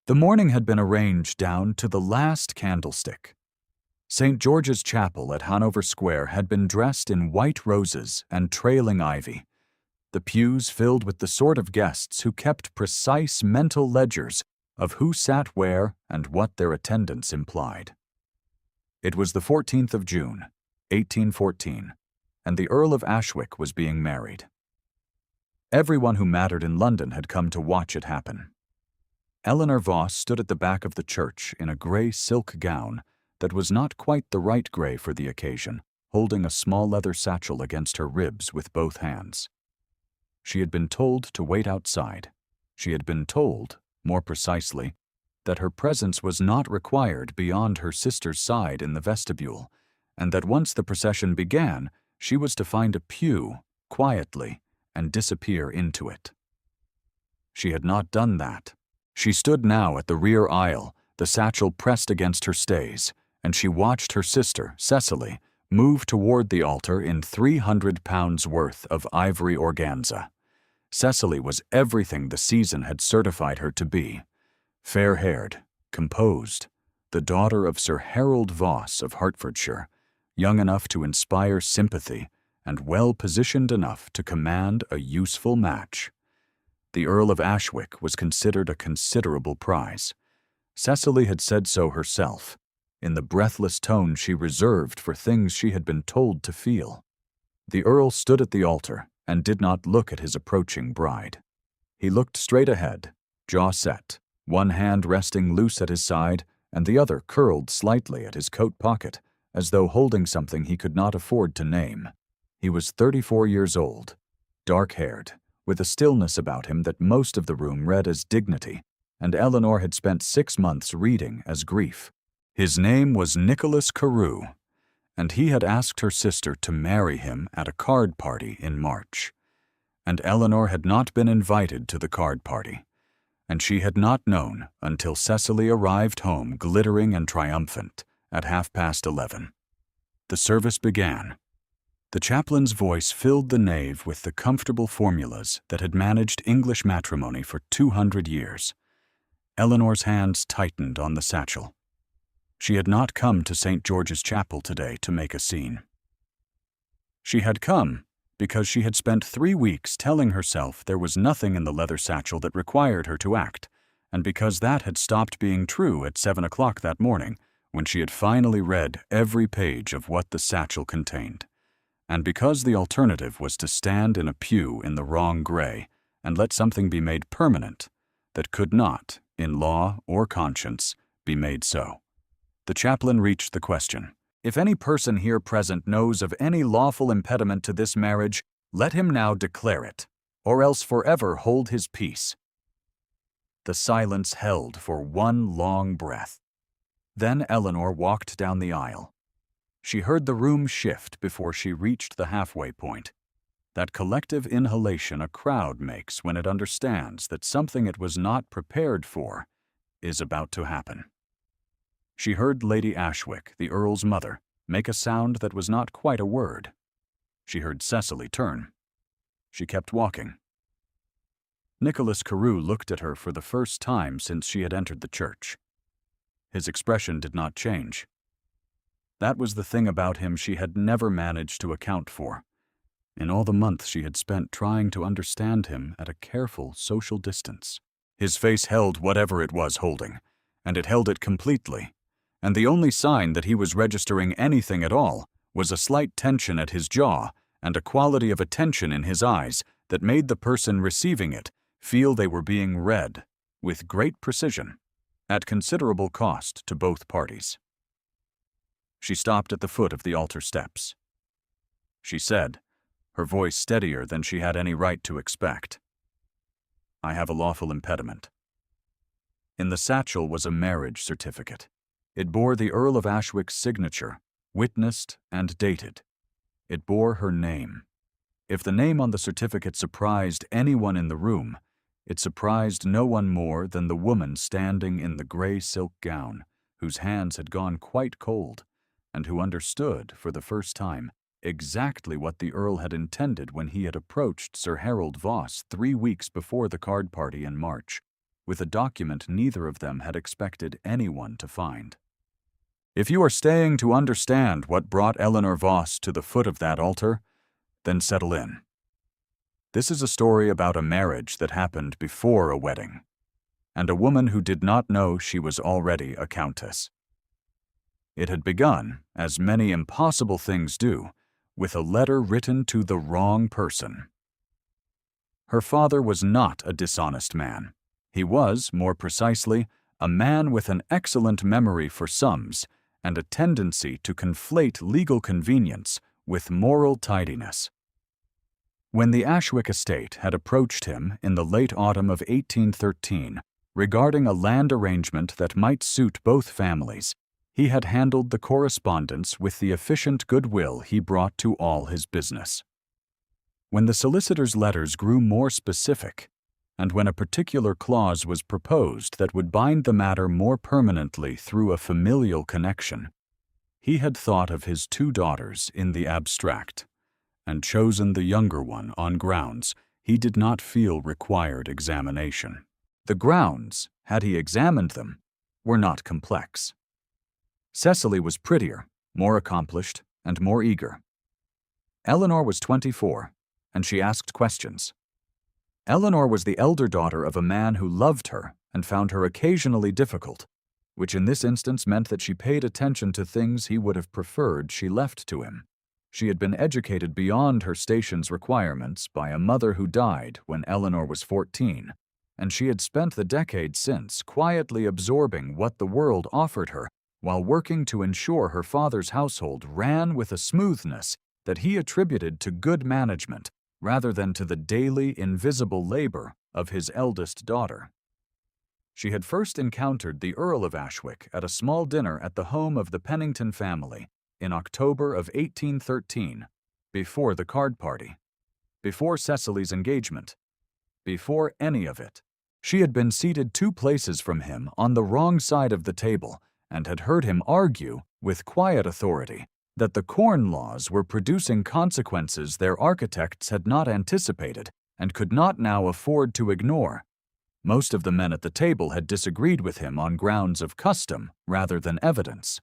The mourning had been arranged down to the last candlestick. St. George's Chapel at Hanover Square had been dressed in white roses and trailing ivy, the pews filled with the sort of guests who kept precise mental ledgers of who sat where and what their attendance implied. It was the 14th of June, 1814, and the Earl of Ashwick was being married. Everyone who mattered in London had come to watch it happen. Eleanor Voss stood at the back of the church in a gray silk gown that was not quite the right gray for the occasion, holding a small leather satchel against her ribs with both hands. She had been told to wait outside. She had been told, more precisely, that her presence was not required beyond her sister's side in the vestibule, and that once the procession began, she was to find a pew, quietly, and disappear into it. She had not done that. She stood now at the rear aisle, the satchel pressed against her stays, and she watched her sister, Cecily, move toward the altar in 300 pounds worth of ivory organza. Cecily was everything the season had certified her to be. Fair-haired, composed, the daughter of Sir Harold Voss of Hertfordshire, young enough to inspire sympathy and well-positioned enough to command a useful match. The Earl of Ashwick was considered a considerable prize. Cecily had said so herself, in the breathless tone she reserved for things she had been told to feel. The Earl stood at the altar and did not look at his approaching bride. He looked straight ahead, jaw set, one hand resting loose at his side and the other curled slightly at his coat pocket, as though holding something he could not afford to name. He was 34 years old, dark-haired, with a stillness about him that most of the room read as dignity, and Eleanor had spent 6 months reading as grief. His name was Nicholas Carew, and he had asked her sister to marry him at a card party in March. And Eleanor had not been invited to the card party, and she had not known until Cecily arrived home glittering and triumphant at 11:30. The service began. The chaplain's voice filled the nave with the comfortable formulas that had managed English matrimony for 200 years. Eleanor's hands tightened on the satchel. She had not come to St. George's Chapel today to make a scene. She had come because she had spent 3 weeks telling herself there was nothing in the leather satchel that required her to act, and because that had stopped being true at 7 o'clock that morning, when she had finally read every page of what the satchel contained. And because the alternative was to stand in a pew in the wrong gray and let something be made permanent that could not, in law or conscience, be made so. The chaplain reached the question, "If any person here present knows of any lawful impediment to this marriage, let him now declare it, or else forever hold his peace." The silence held for one long breath. Then Eleanor walked down the aisle. She heard the room shift before she reached the halfway point. That collective inhalation a crowd makes when it understands that something it was not prepared for is about to happen. She heard Lady Ashwick, the Earl's mother, make a sound that was not quite a word. She heard Cecily turn. She kept walking. Nicholas Carew looked at her for the first time since she had entered the church. His expression did not change. That was the thing about him she had never managed to account for, in all the months she had spent trying to understand him at a careful social distance. His face held whatever it was holding, and it held it completely, and the only sign that he was registering anything at all was a slight tension at his jaw and a quality of attention in his eyes that made the person receiving it feel they were being read, with great precision, at considerable cost to both parties. She stopped at the foot of the altar steps. She said, her voice steadier than she had any right to expect, "I have a lawful impediment." In the satchel was a marriage certificate. It bore the Earl of Ashwick's signature, witnessed and dated. It bore her name. If the name on the certificate surprised anyone in the room, it surprised no one more than the woman standing in the gray silk gown, whose hands had gone quite cold, and who understood, for the first time, exactly what the Earl had intended when he had approached Sir Harold Voss 3 weeks before the card party in March, with a document neither of them had expected anyone to find. If you are staying to understand what brought Eleanor Voss to the foot of that altar, then settle in. This is a story about a marriage that happened before a wedding, and a woman who did not know she was already a countess. It had begun, as many impossible things do, with a letter written to the wrong person. Her father was not a dishonest man. He was, more precisely, a man with an excellent memory for sums and a tendency to conflate legal convenience with moral tidiness. When the Ashwick estate had approached him in the late autumn of 1813 regarding a land arrangement that might suit both families, he had handled the correspondence with the efficient goodwill he brought to all his business. When the solicitor's letters grew more specific, and when a particular clause was proposed that would bind the matter more permanently through a familial connection, he had thought of his 2 daughters in the abstract, and chosen the younger one on grounds he did not feel required examination. The grounds, had he examined them, were not complex. Cecily was prettier, more accomplished, and more eager. Eleanor was 24, and she asked questions. Eleanor was the elder daughter of a man who loved her and found her occasionally difficult, which in this instance meant that she paid attention to things he would have preferred she left to him. She had been educated beyond her station's requirements by a mother who died when Eleanor was 14, and she had spent the decade since quietly absorbing what the world offered her while working to ensure her father's household ran with a smoothness that he attributed to good management rather than to the daily, invisible labor of his eldest daughter. She had first encountered the Earl of Ashwick at a small dinner at the home of the Pennington family in October of 1813, before the card party, before Cecily's engagement, before any of it. She had been seated 2 places from him on the wrong side of the table and had heard him argue, with quiet authority, that the Corn Laws were producing consequences their architects had not anticipated and could not now afford to ignore. Most of the men at the table had disagreed with him on grounds of custom rather than evidence.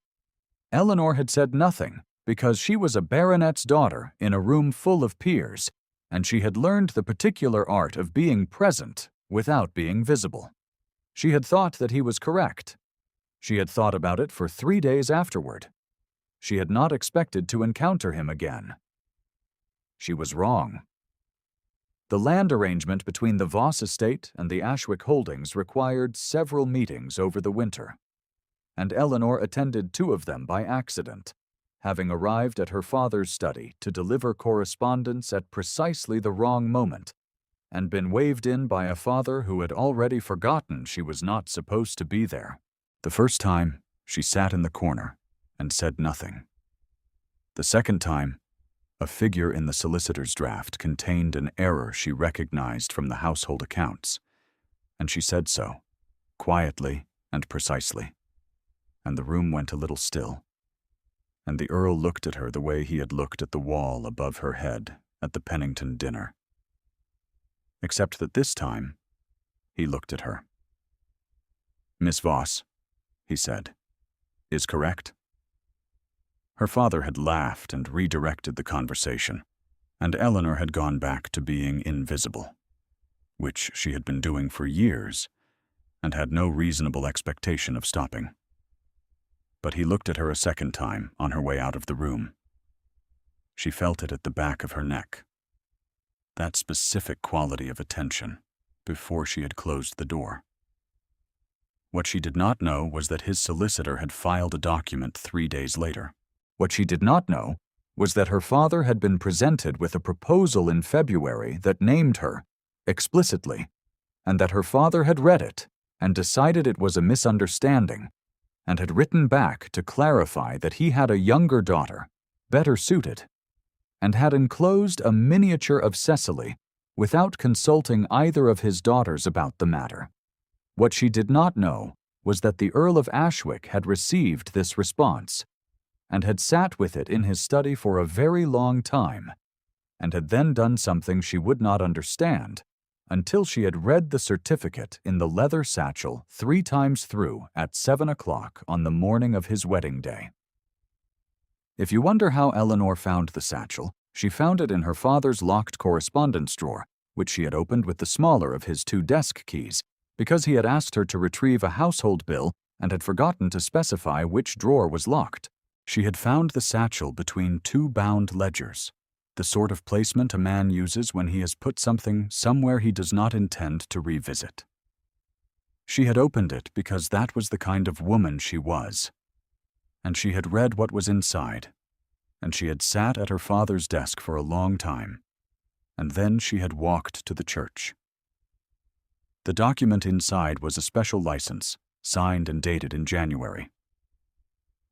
Eleanor had said nothing because she was a baronet's daughter in a room full of peers, and she had learned the particular art of being present without being visible. She had thought that he was correct. She had thought about it for 3 days afterward. She had not expected to encounter him again. She was wrong. The land arrangement between the Voss estate and the Ashwick holdings required several meetings over the winter, and Eleanor attended 2 of them by accident, having arrived at her father's study to deliver correspondence at precisely the wrong moment, and been waved in by a father who had already forgotten she was not supposed to be there. The first time, she sat in the corner and said nothing. The second time, a figure in the solicitor's draft contained an error she recognized from the household accounts, and she said so, quietly and precisely, and the room went a little still, and the Earl looked at her the way he had looked at the wall above her head at the Pennington dinner. Except that this time, he looked at her. "Miss Voss," he said, "is correct." Her father had laughed and redirected the conversation, and Eleanor had gone back to being invisible, which she had been doing for years and had no reasonable expectation of stopping. But he looked at her a second time on her way out of the room. She felt it at the back of her neck, that specific quality of attention, before she had closed the door. What she did not know was that his solicitor had filed a document 3 days later. What she did not know was that her father had been presented with a proposal in February that named her, explicitly, and that her father had read it and decided it was a misunderstanding, and had written back to clarify that he had a younger daughter, better suited, and had enclosed a miniature of Cecily without consulting either of his daughters about the matter. What she did not know was that the Earl of Ashwick had received this response, and had sat with it in his study for a very long time, and had then done something she would not understand, until she had read the certificate in the leather satchel 3 times through at 7 o'clock on the morning of his wedding day. If you wonder how Eleanor found the satchel, she found it in her father's locked correspondence drawer, which she had opened with the smaller of his 2 desk keys, because he had asked her to retrieve a household bill and had forgotten to specify which drawer was locked. She had found the satchel between 2 bound ledgers, the sort of placement a man uses when he has put something somewhere he does not intend to revisit. She had opened it because that was the kind of woman she was, and she had read what was inside, and she had sat at her father's desk for a long time, and then she had walked to the church. The document inside was a special license, signed and dated in January.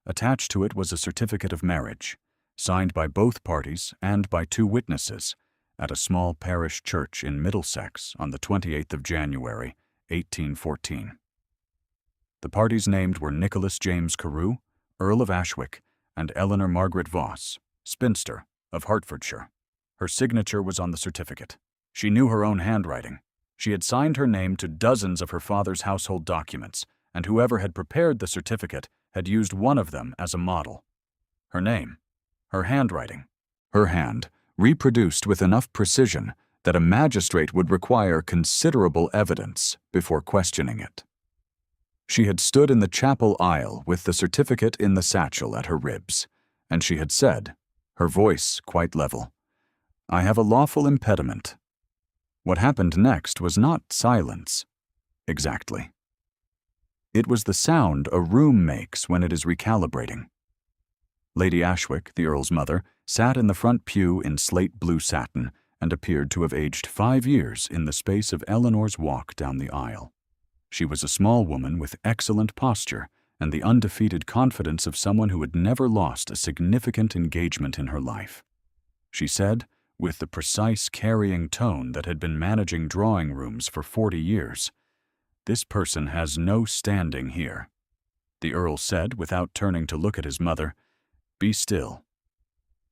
Attached to it was a certificate of marriage, signed by both parties and by 2 witnesses, at a small parish church in Middlesex on the 28th of January, 1814. The parties named were Nicholas James Carew, Earl of Ashwick, and Eleanor Margaret Voss, spinster, of Hertfordshire. Her signature was on the certificate. She knew her own handwriting. She had signed her name to dozens of her father's household documents, and whoever had prepared the certificate had used one of them as a model. Her name, her handwriting, her hand, reproduced with enough precision that a magistrate would require considerable evidence before questioning it. She had stood in the chapel aisle with the certificate in the satchel at her ribs, and she had said, her voice quite level, "I have a lawful impediment." What happened next was not silence, exactly. It was the sound a room makes when it is recalibrating. Lady Ashwick, the Earl's mother, sat in the front pew in slate blue satin and appeared to have aged 5 years in the space of Eleanor's walk down the aisle. She was a small woman with excellent posture and the undefeated confidence of someone who had never lost a significant engagement in her life. She said, with the precise carrying tone that had been managing drawing rooms for 40 years, "This person has no standing here." The Earl said, without turning to look at his mother, "Be still."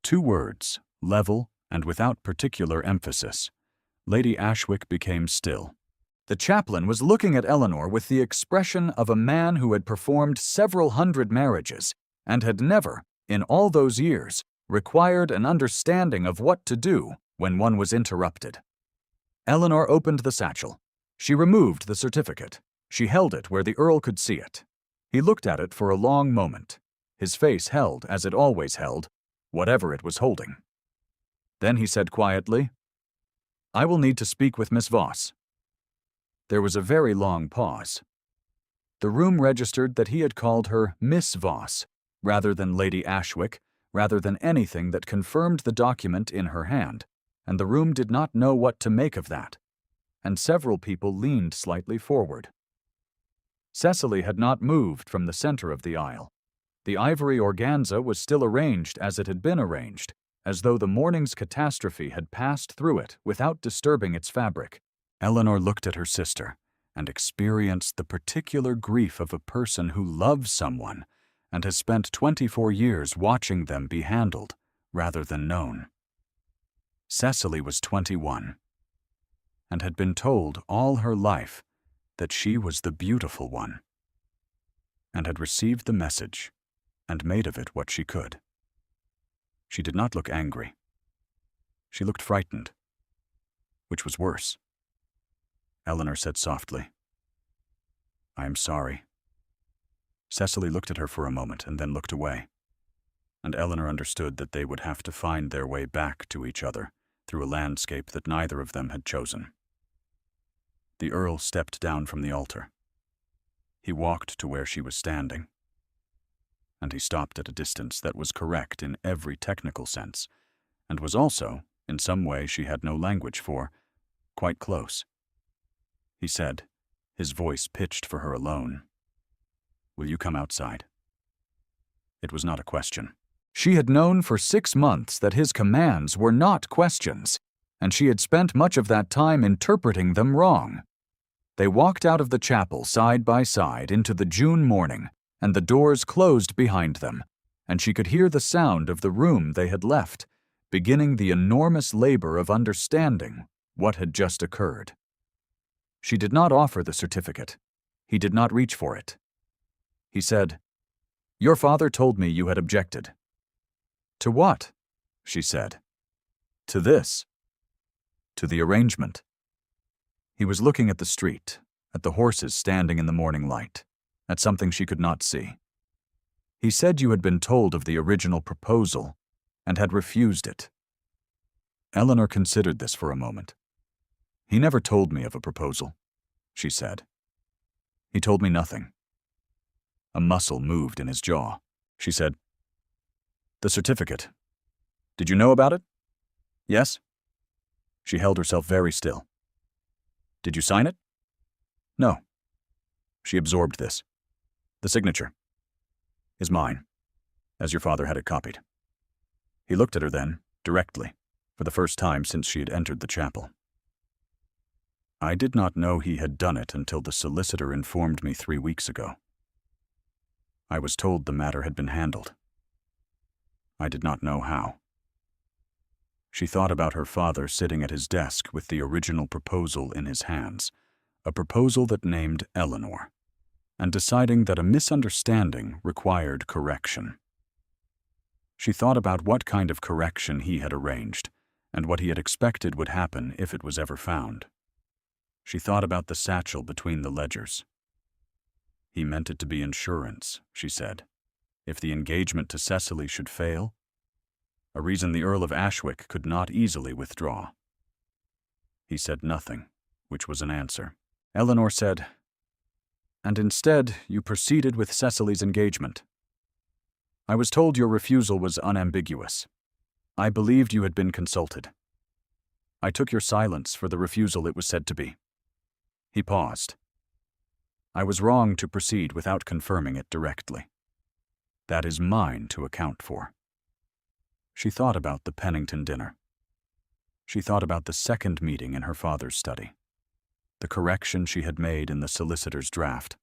2 words, level and without particular emphasis. Lady Ashwick became still. The chaplain was looking at Eleanor with the expression of a man who had performed several hundred marriages and had never, in all those years, required an understanding of what to do when one was interrupted. Eleanor opened the satchel. She removed the certificate. She held it where the Earl could see it. He looked at it for a long moment. His face held, as it always held, whatever it was holding. Then he said quietly, "I will need to speak with Miss Voss." There was a very long pause. The room registered that he had called her Miss Voss, rather than Lady Ashwick, rather than anything that confirmed the document in her hand, and the room did not know what to make of that, and several people leaned slightly forward. Cecily had not moved from the center of the aisle. The ivory organza was still arranged as it had been arranged, as though the morning's catastrophe had passed through it without disturbing its fabric. Eleanor looked at her sister and experienced the particular grief of a person who loves someone and has spent 24 years watching them be handled rather than known. Cecily was 21 and had been told all her life that she was the beautiful one, and had received the message and made of it what she could. She did not look angry. She looked frightened, which was worse. Eleanor said softly, "I am sorry." Cecily looked at her for a moment and then looked away, and Eleanor understood that they would have to find their way back to each other through a landscape that neither of them had chosen. The Earl stepped down from the altar. He walked to where she was standing, and he stopped at a distance that was correct in every technical sense, and was also, in some way she had no language for, quite close. He said, his voice pitched for her alone, "Will you come outside?" It was not a question. She had known for 6 months that his commands were not questions, and she had spent much of that time interpreting them wrong. They walked out of the chapel side by side into the June morning, and the doors closed behind them, and she could hear the sound of the room they had left, beginning the enormous labor of understanding what had just occurred. She did not offer the certificate. He did not reach for it. He said, "Your father told me you had objected." "To what?" she said. "To this. To the arrangement." He was looking at the street, at the horses standing in the morning light, at something she could not see. "He said you had been told of the original proposal and had refused it." Eleanor considered this for a moment. "He never told me of a proposal," she said. "He told me nothing." A muscle moved in his jaw. She said, "The certificate. Did you know about it?" "Yes." She held herself very still. "Did you sign it?" "No." She absorbed this. "The signature is mine, as your father had it copied." He looked at her then, directly, for the first time since she had entered the chapel. "I did not know he had done it until the solicitor informed me 3 weeks ago. I was told the matter had been handled. I did not know how." She thought about her father sitting at his desk with the original proposal in his hands, a proposal that named Eleanor, and deciding that a misunderstanding required correction. She thought about what kind of correction he had arranged, and what he had expected would happen if it was ever found. She thought about the satchel between the ledgers. He meant it to be insurance, she said, if the engagement to Cecily should fail, a reason the Earl of Ashwick could not easily withdraw. He said nothing, which was an answer. Eleanor said, "And instead you proceeded with Cecily's engagement. I was told your refusal was unambiguous. I believed you had been consulted. I took your silence for the refusal it was said to be." He paused. "I was wrong to proceed without confirming it directly. That is mine to account for." She thought about the Pennington dinner. She thought about the second meeting in her father's study, the correction she had made in the solicitor's draft,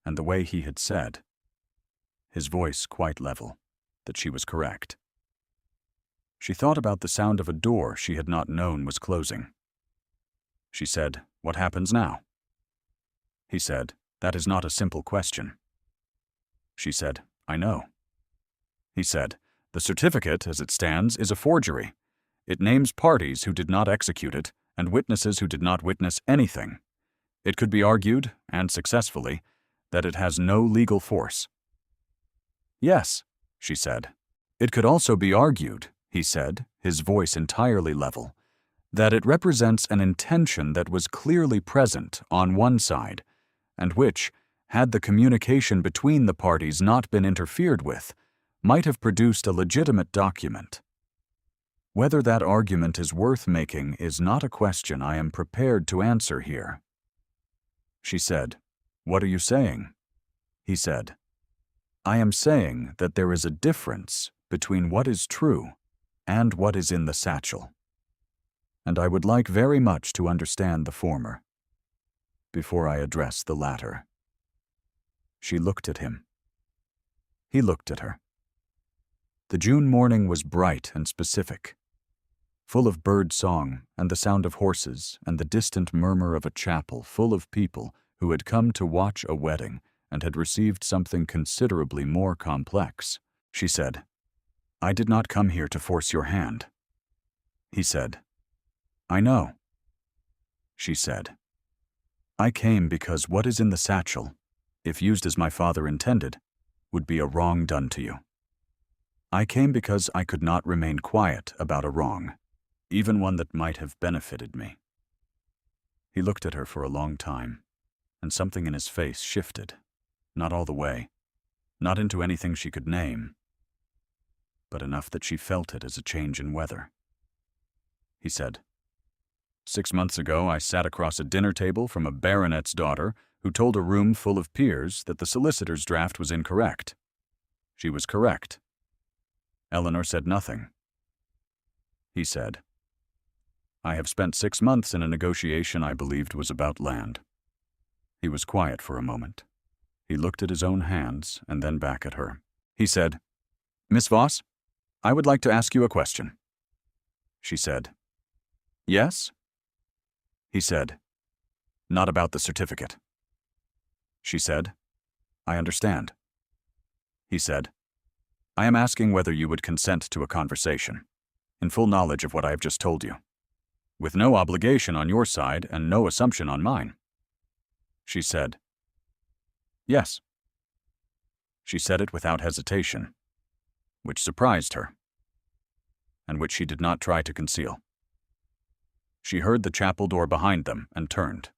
and the way he had said, his voice quite level, that she was correct. She thought about the sound of a door she had not known was closing. She said, "What happens now?" He said, "That is not a simple question." She said, "I know." He said, "The certificate, as it stands, is a forgery. It names parties who did not execute it and witnesses who did not witness anything. It could be argued, and successfully, that it has no legal force." "Yes," she said. "It could also be argued," he said, his voice entirely level, "that it represents an intention that was clearly present on one side, and which, had the communication between the parties not been interfered with, might have produced a legitimate document. Whether that argument is worth making is not a question I am prepared to answer here." She said, "What are you saying?" He said, "I am saying that there is a difference between what is true and what is in the satchel, and I would like very much to understand the former before I address the latter." She looked at him. He looked at her. The June morning was bright and specific, full of bird song and the sound of horses and the distant murmur of a chapel full of people who had come to watch a wedding and had received something considerably more complex. She said, "I did not come here to force your hand." He said, "I know." She said, "I came because what is in the satchel, if used as my father intended, would be a wrong done to you. I came because I could not remain quiet about a wrong, even one that might have benefited me." He looked at her for a long time, and something in his face shifted, not all the way, not into anything she could name, but enough that she felt it as a change in weather. He said, 6 months ago I sat across a dinner table from a baronet's daughter who told a room full of peers that the solicitor's draft was incorrect. She was correct. Eleanor said nothing. He said, "I have spent 6 months in a negotiation I believed was about land." He was quiet for a moment. He looked at his own hands and then back at her. He said, "Miss Voss, I would like to ask you a question." She said, "Yes?" He said, Not about the certificate. She said, I understand. He said, I am asking whether you would consent to a conversation, in full knowledge of what I have just told you, with no obligation on your side and no assumption on mine. She said, Yes. She said it without hesitation, which surprised her, and which she did not try to conceal. She heard the chapel door behind them and turned.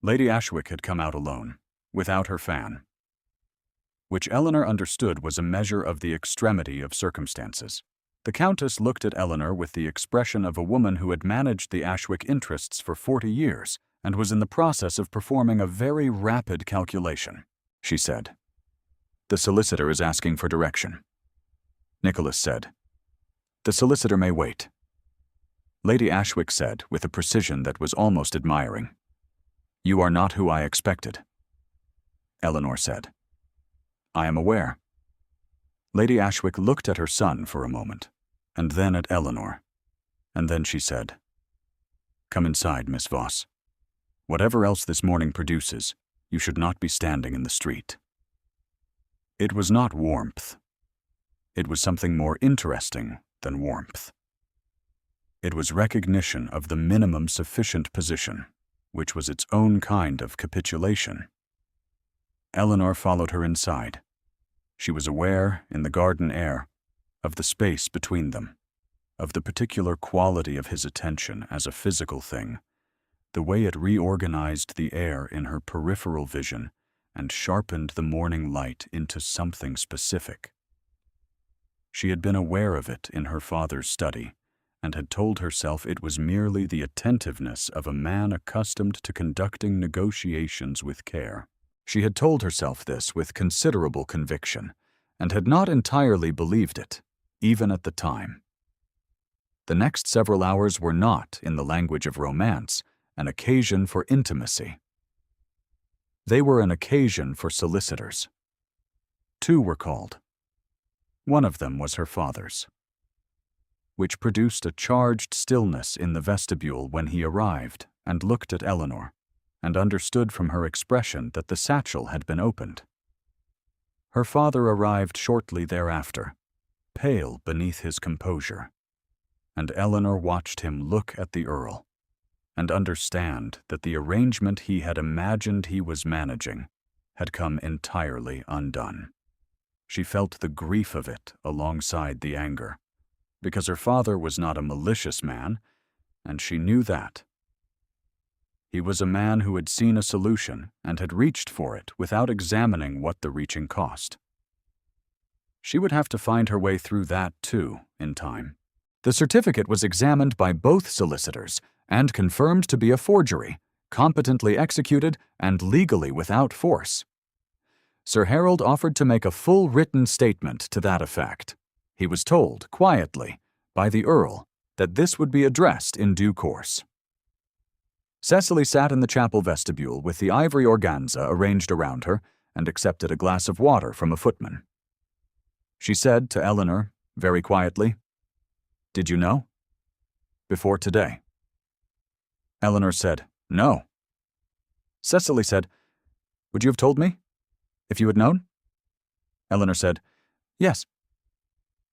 Lady Ashwick had come out alone, without her fan, which Eleanor understood was a measure of the extremity of circumstances. The Countess looked at Eleanor with the expression of a woman who had managed the Ashwick interests for 40 years and was in the process of performing a very rapid calculation. She said, The solicitor is asking for direction. Nicholas said, The solicitor may wait. Lady Ashwick said, with a precision that was almost admiring, You are not who I expected. Eleanor said, I am aware. Lady Ashwick looked at her son for a moment, and then at Eleanor, and then she said, Come inside, Miss Voss. Whatever else this morning produces, you should not be standing in the street. It was not warmth. It was something more interesting than warmth. It was recognition of the minimum sufficient position, which was its own kind of capitulation. Eleanor followed her inside. She was aware, in the garden air, of the space between them, of the particular quality of his attention as a physical thing, the way it reorganized the air in her peripheral vision and sharpened the morning light into something specific. She had been aware of it in her father's study, and had told herself it was merely the attentiveness of a man accustomed to conducting negotiations with care. She had told herself this with considerable conviction, and had not entirely believed it, even at the time. The next several hours were not, in the language of romance, an occasion for intimacy. They were an occasion for solicitors. 2 were called. One of them was her father's, which produced a charged stillness in the vestibule when he arrived and looked at Eleanor, and understood from her expression that the satchel had been opened. Her father arrived shortly thereafter, pale beneath his composure, and Eleanor watched him look at the Earl, and understand that the arrangement he had imagined he was managing had come entirely undone. She felt the grief of it alongside the anger, because her father was not a malicious man, and she knew that. He was a man who had seen a solution and had reached for it without examining what the reaching cost. She would have to find her way through that, too, in time. The certificate was examined by both solicitors and confirmed to be a forgery, competently executed and legally without force. Sir Harold offered to make a full written statement to that effect. He was told, quietly, by the Earl, that this would be addressed in due course. Cecily sat in the chapel vestibule with the ivory organza arranged around her and accepted a glass of water from a footman. She said to Eleanor, very quietly, Did you know? Before today. Eleanor said, No. Cecily said, Would you have told me, if you had known? Eleanor said, Yes.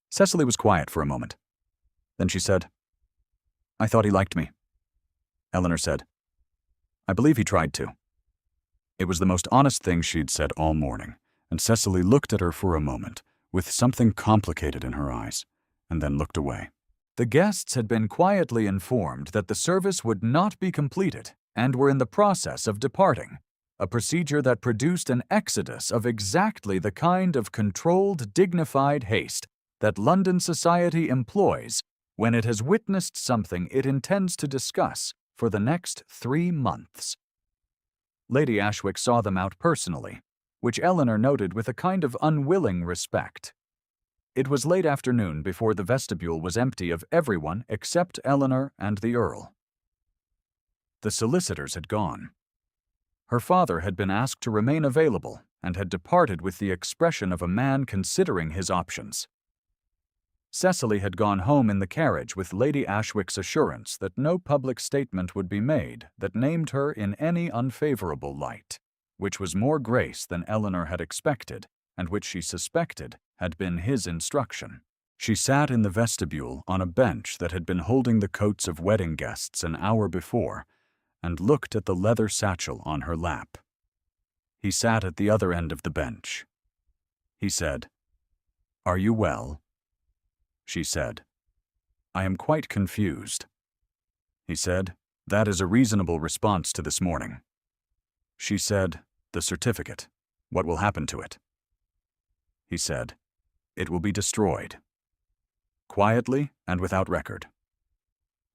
Cecily was quiet for a moment. Then she said, I thought he liked me. Eleanor said, I believe he tried to. It was the most honest thing she'd said all morning, and Cecily looked at her for a moment, with something complicated in her eyes, and then looked away. The guests had been quietly informed that the service would not be completed and were in the process of departing, a procedure that produced an exodus of exactly the kind of controlled, dignified haste that London society employs when it has witnessed something it intends to discuss for the next 3 months. Lady Ashwick saw them out personally, which Eleanor noted with a kind of unwilling respect. It was late afternoon before the vestibule was empty of everyone except Eleanor and the Earl. The solicitors had gone. Her father had been asked to remain available and had departed with the expression of a man considering his options. Cecily had gone home in the carriage with Lady Ashwick's assurance that no public statement would be made that named her in any unfavorable light, which was more grace than Eleanor had expected, and which she suspected had been his instruction. She sat in the vestibule on a bench that had been holding the coats of wedding guests an hour before, and looked at the leather satchel on her lap. He sat at the other end of the bench. He said, "Are you well?" She said, "I am quite confused." He said, "That is a reasonable response to this morning." She said, "The certificate. What will happen to it?" He said, "It will be destroyed. Quietly and without record.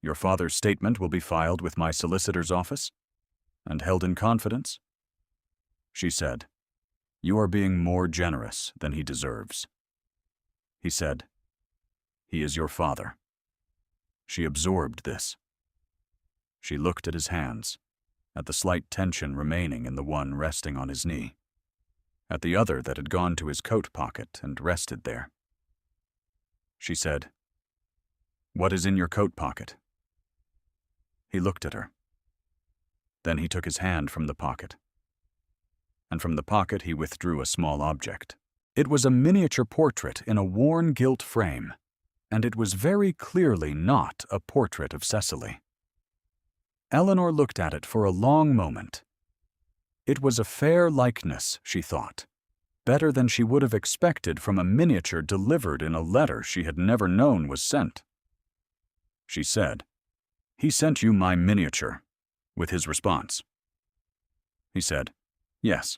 Your father's statement will be filed with my solicitor's office and held in confidence." She said, "You are being more generous than he deserves." He said, "He is your father." She absorbed this. She looked at his hands, at the slight tension remaining in the one resting on his knee, at the other that had gone to his coat pocket and rested there. She said, "What is in your coat pocket?" He looked at her. Then he took his hand from the pocket, and from the pocket he withdrew a small object. It was a miniature portrait in a worn gilt frame, and it was very clearly not a portrait of Cecily. Eleanor looked at it for a long moment. It was a fair likeness, she thought, better than she would have expected from a miniature delivered in a letter she had never known was sent. She said, "He sent you my miniature, with his response." He said, "Yes."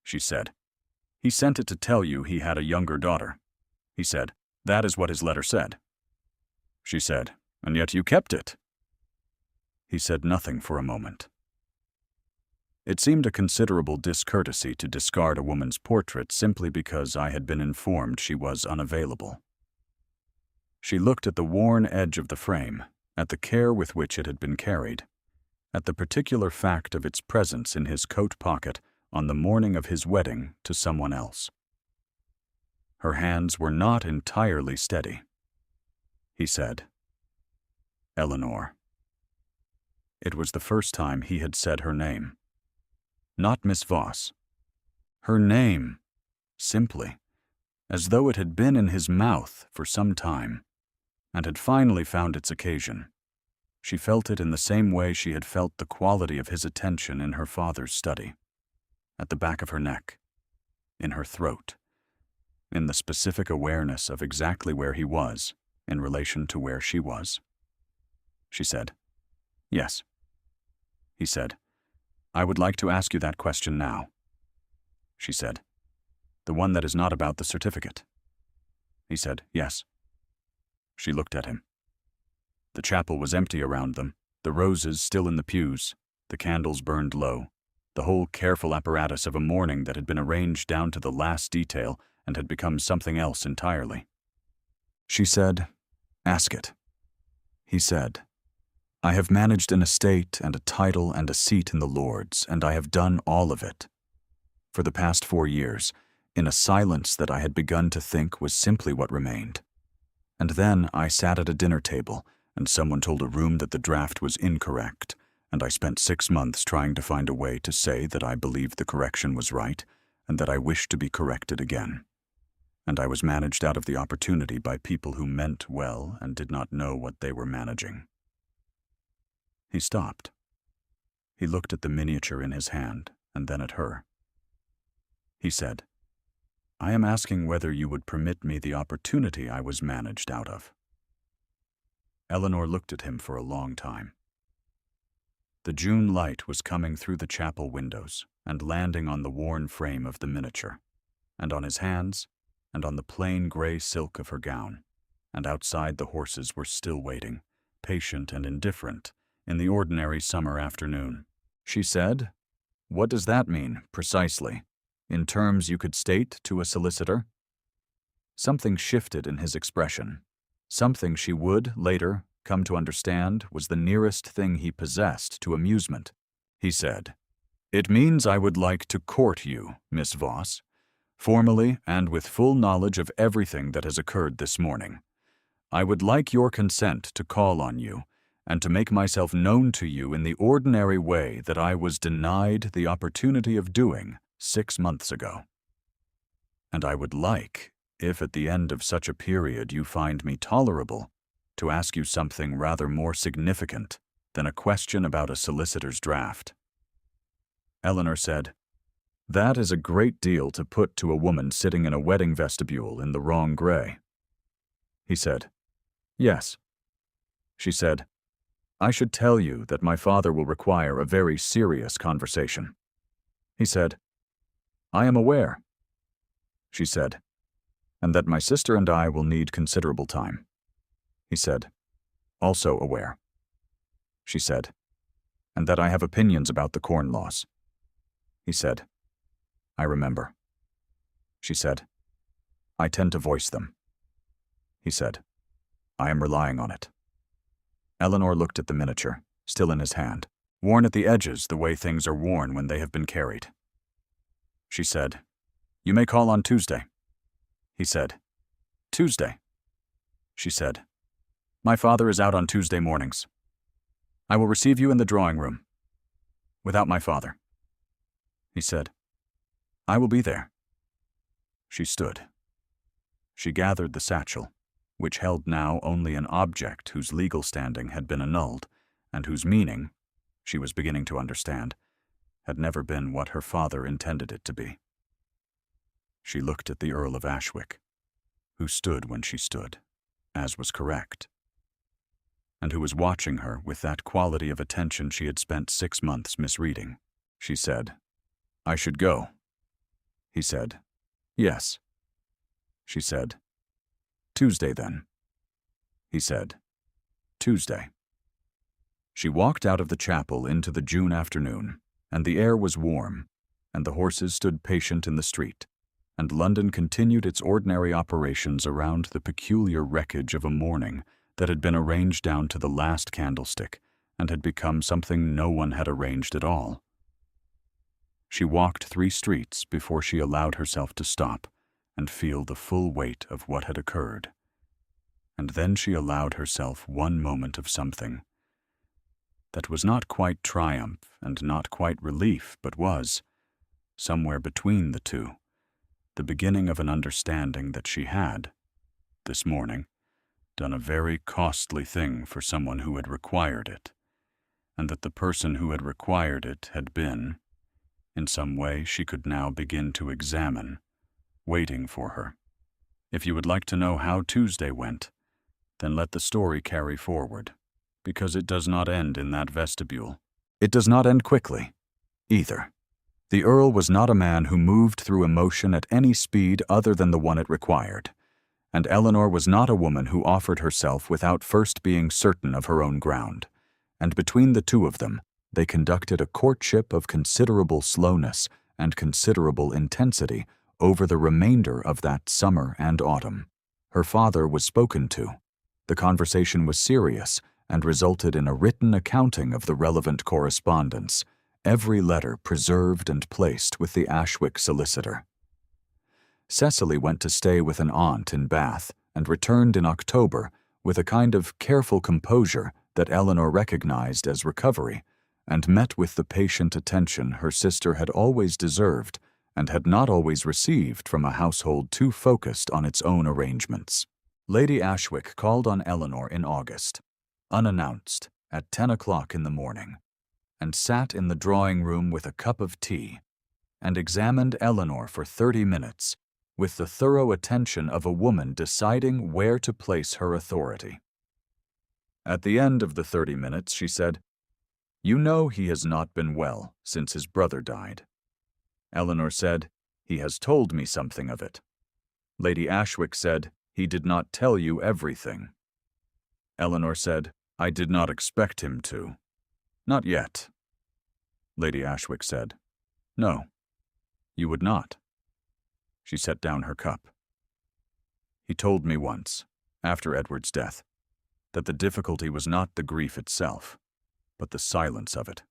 She said, "He sent it to tell you he had a younger daughter." He said, "That is what his letter said." She said, "And yet you kept it." He said nothing for a moment. It seemed a considerable discourtesy to discard a woman's portrait simply because I had been informed she was unavailable. She looked at the worn edge of the frame, at the care with which it had been carried, at the particular fact of its presence in his coat pocket on the morning of his wedding to someone else. Her hands were not entirely steady. He said, "Eleanor." It was the first time he had said her name. Not Miss Voss. Her name, simply, as though it had been in his mouth for some time, and had finally found its occasion. She felt it in the same way she had felt the quality of his attention in her father's study, at the back of her neck, in her throat, in the specific awareness of exactly where he was in relation to where she was. She said, "Yes." He said, "I would like to ask you that question now." She said, "The one that is not about the certificate." He said, "Yes." She looked at him. The chapel was empty around them, the roses still in the pews, the candles burned low, the whole careful apparatus of a morning that had been arranged down to the last detail and had become something else entirely. She said, "Ask it." He said, "I have managed an estate and a title and a seat in the Lords, and I have done all of it. For the past 4 years, in a silence that I had begun to think was simply what remained. And then I sat at a dinner table, and someone told a room that the draft was incorrect, and I spent 6 months trying to find a way to say that I believed the correction was right, and that I wished to be corrected again. And I was managed out of the opportunity by people who meant well and did not know what they were managing." He stopped. He looked at the miniature in his hand, and then at her. He said, "I am asking whether you would permit me the opportunity I was managed out of." Eleanor looked at him for a long time. The June light was coming through the chapel windows and landing on the worn frame of the miniature, and on his hands, and on the plain gray silk of her gown, and outside the horses were still waiting, patient and indifferent, in the ordinary summer afternoon. She said, "What does that mean, precisely, in terms you could state to a solicitor?" Something shifted in his expression. Something she would, later, come to understand was the nearest thing he possessed to amusement. He said, "It means I would like to court you, Miss Voss, formally and with full knowledge of everything that has occurred this morning. I would like your consent to call on you and to make myself known to you in the ordinary way that I was denied the opportunity of doing 6 months ago. And I would like, if at the end of such a period you find me tolerable, to ask you something rather more significant than a question about a solicitor's draft." Eleanor said, "That is a great deal to put to a woman sitting in a wedding vestibule in the wrong gray." He said, "Yes." She said, "I should tell you that my father will require a very serious conversation." He said, "I am aware." She said, "And that my sister and I will need considerable time." He said, "Also aware." She said, "And that I have opinions about the corn laws." He said, "I remember." She said, "I tend to voice them." He said, "I am relying on it." Eleanor looked at the miniature, still in his hand, worn at the edges the way things are worn when they have been carried. She said, "You may call on Tuesday." He said, "Tuesday?" She said, "My father is out on Tuesday mornings. I will receive you in the drawing room. Without my father." He said, "I will be there." She stood. She gathered the satchel, which held now only an object whose legal standing had been annulled, and whose meaning, she was beginning to understand, had never been what her father intended it to be. She looked at the Earl of Ashwick, who stood when she stood, as was correct, and who was watching her with that quality of attention she had spent 6 months misreading. She said, "I should go." He said, "Yes." She said, "Tuesday, then." He said, "Tuesday." She walked out of the chapel into the June afternoon, and the air was warm, and the horses stood patient in the street, and London continued its ordinary operations around the peculiar wreckage of a morning that had been arranged down to the last candlestick and had become something no one had arranged at all. She walked 3 streets before she allowed herself to stop and feel the full weight of what had occurred. And then she allowed herself one moment of something that was not quite triumph and not quite relief, but was, somewhere between the two, the beginning of an understanding that she had, this morning, done a very costly thing for someone who had required it, and that the person who had required it had been, in some way she could now begin to examine, waiting for her. If you would like to know how Tuesday went, then let the story carry forward, because it does not end in that vestibule. It does not end quickly, either. The Earl was not a man who moved through emotion at any speed other than the one it required, and Eleanor was not a woman who offered herself without first being certain of her own ground, and between the two of them, they conducted a courtship of considerable slowness and considerable intensity over the remainder of that summer and autumn. Her father was spoken to. The conversation was serious and resulted in a written accounting of the relevant correspondence, every letter preserved and placed with the Ashwick solicitor. Cecily went to stay with an aunt in Bath and returned in October with a kind of careful composure that Eleanor recognized as recovery, and met with the patient attention her sister had always deserved and had not always received from a household too focused on its own arrangements. Lady Ashwick called on Eleanor in August, unannounced, at 10 o'clock in the morning, and sat in the drawing-room with a cup of tea, and examined Eleanor for 30 minutes, with the thorough attention of a woman deciding where to place her authority. At the end of the 30 minutes, she said, "You know he has not been well since his brother died." Eleanor said, "He has told me something of it." Lady Ashwick said, "He did not tell you everything." Eleanor said, "I did not expect him to." "Not yet." Lady Ashwick said, "No, you would not." She set down her cup. "He told me once, after Edward's death, that the difficulty was not the grief itself, but the silence of it.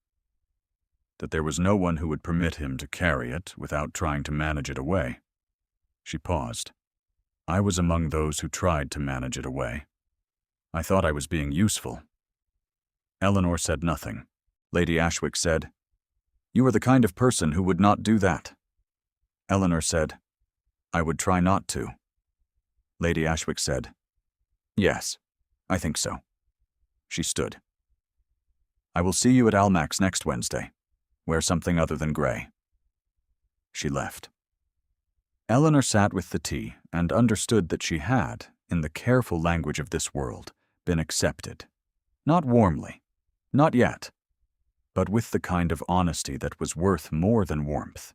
That there was no one who would permit him to carry it without trying to manage it away. She paused. I was among those who tried to manage it away. I thought I was being useful. Eleanor said nothing. Lady Ashwick said, "You are the kind of person who would not do that." Eleanor said, "I would try not to." Lady Ashwick said, "Yes, I think so." She stood. "I will see you at Almack's next Wednesday. Wear something other than gray." She left. Eleanor sat with the tea and understood that she had, in the careful language of this world, been accepted. Not warmly, not yet, but with the kind of honesty that was worth more than warmth.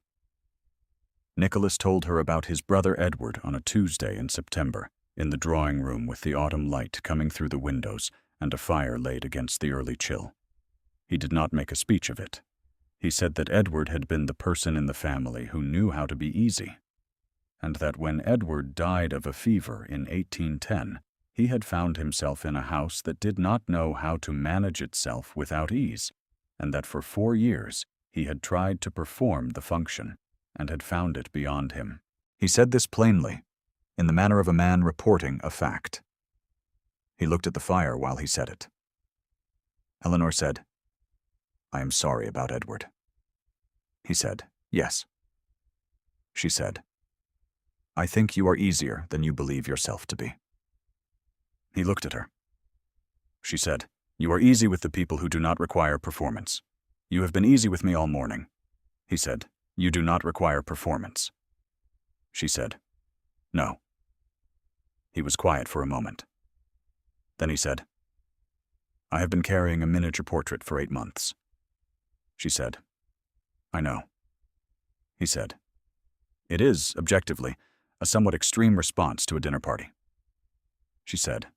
Nicholas told her about his brother Edward on a Tuesday in September, in the drawing room with the autumn light coming through the windows and a fire laid against the early chill. He did not make a speech of it. He said that Edward had been the person in the family who knew how to be easy, and that when Edward died of a fever in 1810, he had found himself in a house that did not know how to manage itself without ease, and that for 4 years he had tried to perform the function, and had found it beyond him. He said this plainly, in the manner of a man reporting a fact. He looked at the fire while he said it. Eleanor said, "I am sorry about Edward." He said, "Yes." She said, "I think you are easier than you believe yourself to be." He looked at her. She said, "You are easy with the people who do not require performance. You have been easy with me all morning." He said, "You do not require performance." She said, "No." He was quiet for a moment. Then he said, "I have been carrying a miniature portrait for 8 months." She said, "I know." He said, "It is, objectively, a somewhat extreme response to a dinner party." She said,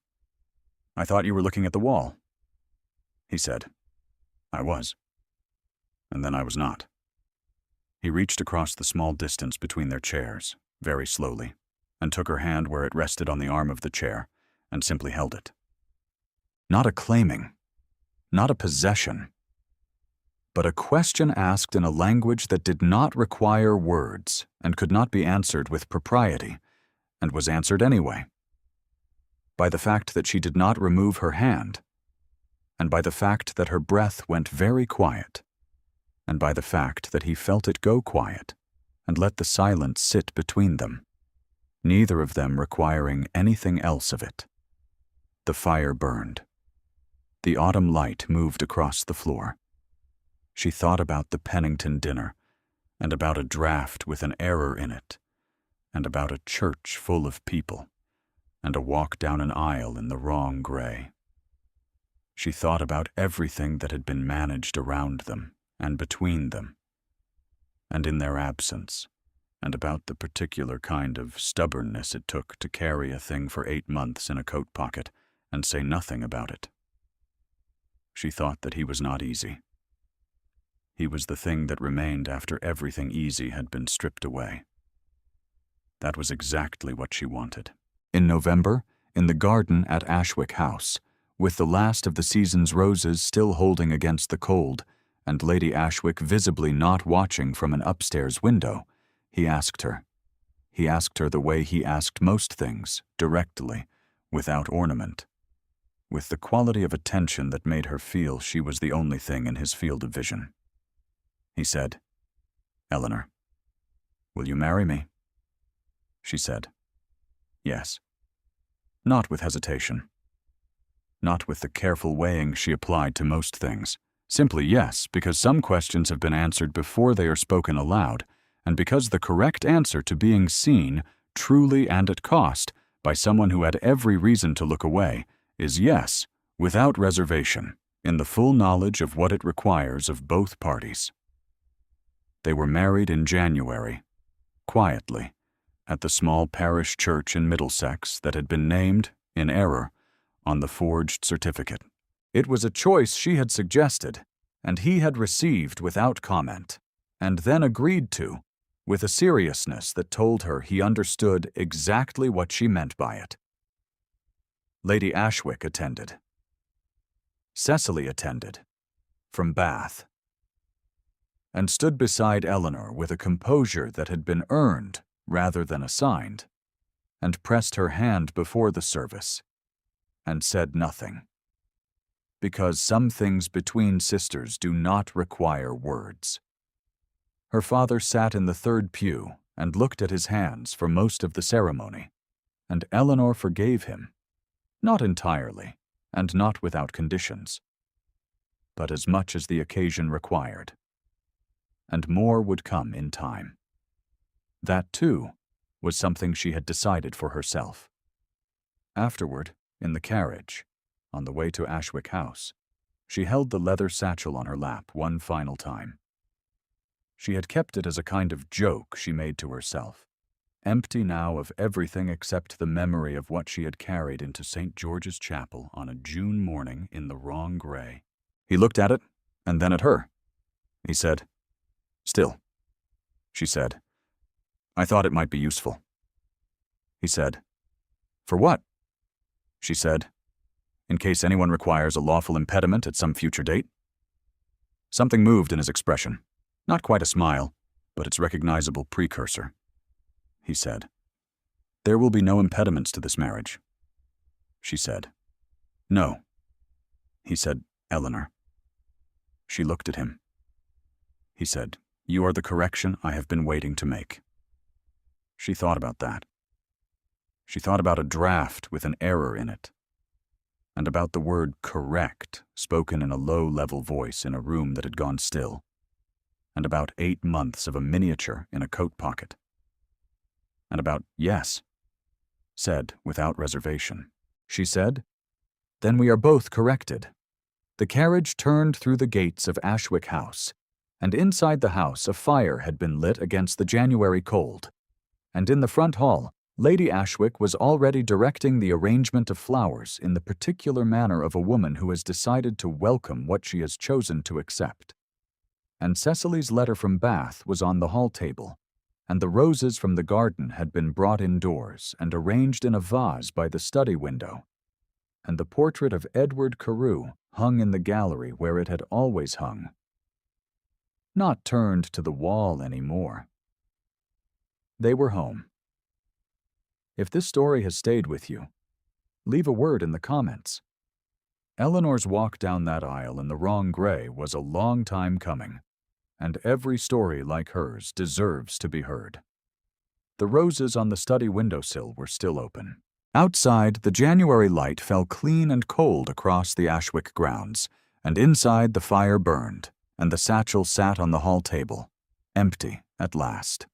"I thought you were looking at the wall." He said, "I was." And then I was not. He reached across the small distance between their chairs, very slowly, and took her hand where it rested on the arm of the chair, and simply held it. Not a claiming, not a possession, but a question asked in a language that did not require words and could not be answered with propriety, and was answered anyway. By the fact that she did not remove her hand, and by the fact that her breath went very quiet, and by the fact that he felt it go quiet and let the silence sit between them, neither of them requiring anything else of it. The fire burned. The autumn light moved across the floor. She thought about the Pennington dinner, and about a draft with an error in it, and about a church full of people, and a walk down an aisle in the wrong gray. She thought about everything that had been managed around them and between them, and in their absence, and about the particular kind of stubbornness it took to carry a thing for 8 months in a coat pocket and say nothing about it. She thought that he was not easy. He was the thing that remained after everything easy had been stripped away. That was exactly what she wanted. In November, in the garden at Ashwick House, with the last of the season's roses still holding against the cold, and Lady Ashwick visibly not watching from an upstairs window, he asked her. He asked her the way he asked most things, directly, without ornament, with the quality of attention that made her feel she was the only thing in his field of vision. He said, "Eleanor, will you marry me?" She said, "Yes." Not with hesitation. Not with the careful weighing she applied to most things. Simply yes, because some questions have been answered before they are spoken aloud, and because the correct answer to being seen, truly and at cost, by someone who had every reason to look away, is yes, without reservation, in the full knowledge of what it requires of both parties. They were married in January, quietly, at the small parish church in Middlesex that had been named, in error, on the forged certificate. It was a choice she had suggested, and he had received without comment, and then agreed to, with a seriousness that told her he understood exactly what she meant by it. Lady Ashwick attended. Cecily attended, from Bath, and stood beside Eleanor with a composure that had been earned rather than assigned, and pressed her hand before the service, and said nothing. Because some things between sisters do not require words. Her father sat in the third pew and looked at his hands for most of the ceremony, and Eleanor forgave him, not entirely, and not without conditions, but as much as the occasion required. And more would come in time. That, too, was something she had decided for herself. Afterward, in the carriage, on the way to Ashwick House, she held the leather satchel on her lap one final time. She had kept it as a kind of joke she made to herself, empty now of everything except the memory of what she had carried into St. George's Chapel on a June morning in the wrong grey. He looked at it, and then at her. He said, "Still," she said, "I thought it might be useful." He said, "For what?" She said, "In case anyone requires a lawful impediment at some future date." Something moved in his expression, not quite a smile, but its recognizable precursor. He said, "There will be no impediments to this marriage." She said, "No." He said, "Eleanor." She looked at him. He said, "You are the correction I have been waiting to make." She thought about that. She thought about a draft with an error in it, and about the word correct spoken in a low-level voice in a room that had gone still, and about 8 months of a miniature in a coat pocket, and about yes, said without reservation. She said, "Then we are both corrected." The carriage turned through the gates of Ashwick House, and inside the house a fire had been lit against the January cold, and in the front hall Lady Ashwick was already directing the arrangement of flowers in the particular manner of a woman who has decided to welcome what she has chosen to accept. And Cecily's letter from Bath was on the hall table, and the roses from the garden had been brought indoors and arranged in a vase by the study window, and the portrait of Edward Carew hung in the gallery where it had always hung, not turned to the wall any more. They were home. If this story has stayed with you, leave a word in the comments. Eleanor's walk down that aisle in the wrong grey was a long time coming, and every story like hers deserves to be heard. The roses on the study windowsill were still open. Outside, the January light fell clean and cold across the Ashwick grounds, and inside the fire burned, and the satchel sat on the hall table, empty at last.